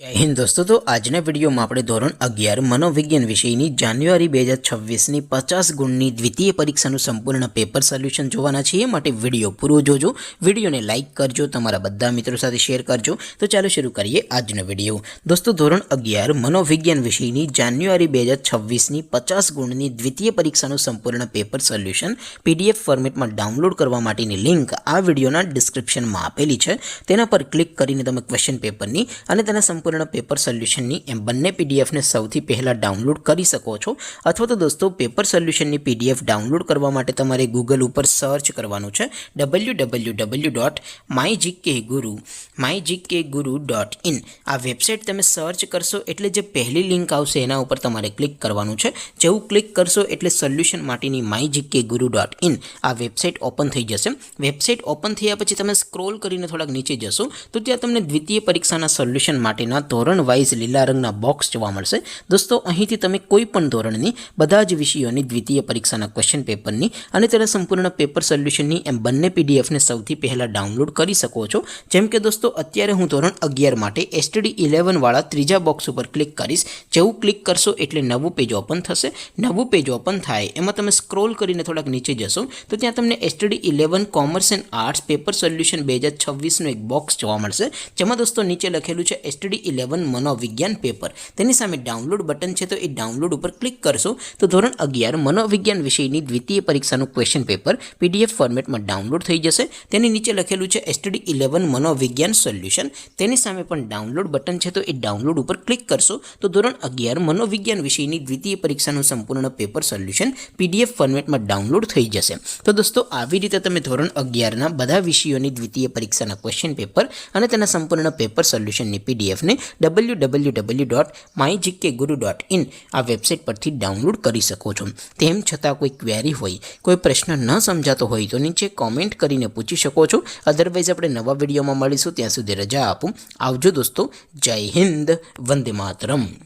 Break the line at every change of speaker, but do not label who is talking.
જય હિન્દ દોસ્તો, તો આજના વિડીયોમાં આપણે ધોરણ 11 મનોવિજ્ઞાન વિષયની જાન્યુઆરી 2026ની 50 ગુણની દ્વિતીય પરીક્ષાનું સંપૂર્ણ પેપર સોલ્યુશન જોવાના છીએ. માટે વિડીયો પૂરો જોજો, વિડીયોને લાઇક કરજો, તમારા બધા મિત્રો સાથે શેર કરજો. તો ચાલો શરૂ કરીએ આજનો વિડીયો. દોસ્તો, ધોરણ 11 મનોવિજ્ઞાન વિષયની જાન્યુઆરી 2026ની 50 ગુણની દ્વિતીય પરીક્ષાનું સંપૂર્ણ પેપર સોલ્યુશન PDF ફોર્મેટમાં ડાઉનલોડ કરવા માટેની લિંક આ વિડીયોના ડિસ્ક્રિપ્શનમાં આપેલી છે. તેના પર ક્લિક કરીને તમે ક્વેશ્ચન પેપરની અને તેના સંપૂર્ણ પેપર સોલ્યુશનની એમ બંને પીડીએફને સૌથી પહેલાં ડાઉનલોડ કરી શકો છો. અથવા તો દોસ્તો, પેપર સોલ્યુશનની PDF ડાઉનલોડ કરવા માટે તમારે ગૂગલ ઉપર સર્ચ કરવાનું છે www.mygkguru.in. આ વેબસાઇટ તમે સર્ચ કરશો એટલે જે પહેલી લિંક આવશે એના ઉપર તમારે ક્લિક કરવાનું છે. જેવું ક્લિક કરશો એટલે સોલ્યુશન માટેની mygkguru.in આ વેબસાઇટ ઓપન થઈ જશે. વેબસાઇટ ઓપન થયા પછી તમે સ્ક્રોલ કરીને થોડાક નીચે જશો તો ત્યાં તમને દ્વિતીય પરીક્ષાના સોલ્યુશન માટેના ધોરણ વાઇઝ લીલા રંગના બોક્સ જોવા મળશે. દોસ્તો, અહીંથી તમે કોઈ પણ ધોરણની બધા જ વિષયોની દ્વિતીય પરીક્ષાના ક્વેશ્ચન પેપરની અને તેના સંપૂર્ણ પેપર સોલ્યુશનની એમ બંને પીડીએફને સૌથી પહેલાં ડાઉનલોડ કરી શકો છો. જેમ કે દોસ્તો, અત્યારે હું ધોરણ 11 માટે STD11 વાળા ત્રીજા બોક્સ ઉપર ક્લિક કરીશ. જેવું ક્લિક કરશો એટલે નવું પેજ ઓપન થશે. નવું પેજ ઓપન થાય એમાં તમે સ્ક્રોલ કરીને થોડાક નીચે જશો તો ત્યાં તમને STD11 commerce and arts paper solution 2026નું એક બોક્સ જોવા મળશે. જેમાં દોસ્તો નીચે લખેલું છે STD11 મનોવિજ્ઞાન પેપર. તેની સામે ડાઉનલોડ બટન છે, તો એ ડાઉનલોડ ઉપર ક્લિક કરશો તો ધોરણ 11 મનોવિજ્ઞાન વિષયની દ્વિતીય પરીક્ષાનું ક્વેશ્ચન પેપર PDF ફોર્મેટમાં ડાઉનલોડ થઈ જશે. તેની નીચે લખેલું છે STD11 મનોવિજ્ઞાન સોલ્યુશન. તેની સામે પણ ડાઉનલોડ બટન છે, તો એ ડાઉનલોડ ઉપર ક્લિક કરશો તો ધોરણ 11 મનોવિજ્ઞાન વિષયની દ્વિતીય પરીક્ષાનું સંપૂર્ણ પેપર સોલ્યુશન PDF ફોર્મેટમાં ડાઉનલોડ થઈ જશે. તો દોસ્તો, આવી રીતે તમે ધોરણ 11ના બધા વિષયોની દ્વિતીય પરીક્ષાના ક્વેશ્ચન પેપર અને તેના સંપૂર્ણ પેપર સોલ્યુશનની PDF ને www.mygkguru.in આ વેબસાઇટ પરથી ડાઉનલોડ કરી શકો છો. તેમ છતાં કોઈ ક્વેરી હોય, કોઈ પ્રશ્ન ન સમજાતો હોય તો નીચે કોમેન્ટ કરીને પૂછી શકો છો. અધરવાઇઝ આપણે નવા વિડીયોમાં મળીશું. ત્યાં સુધી રજા આપું. આવજો દોસ્તો. જય હિન્દ. વંદે માતરમ.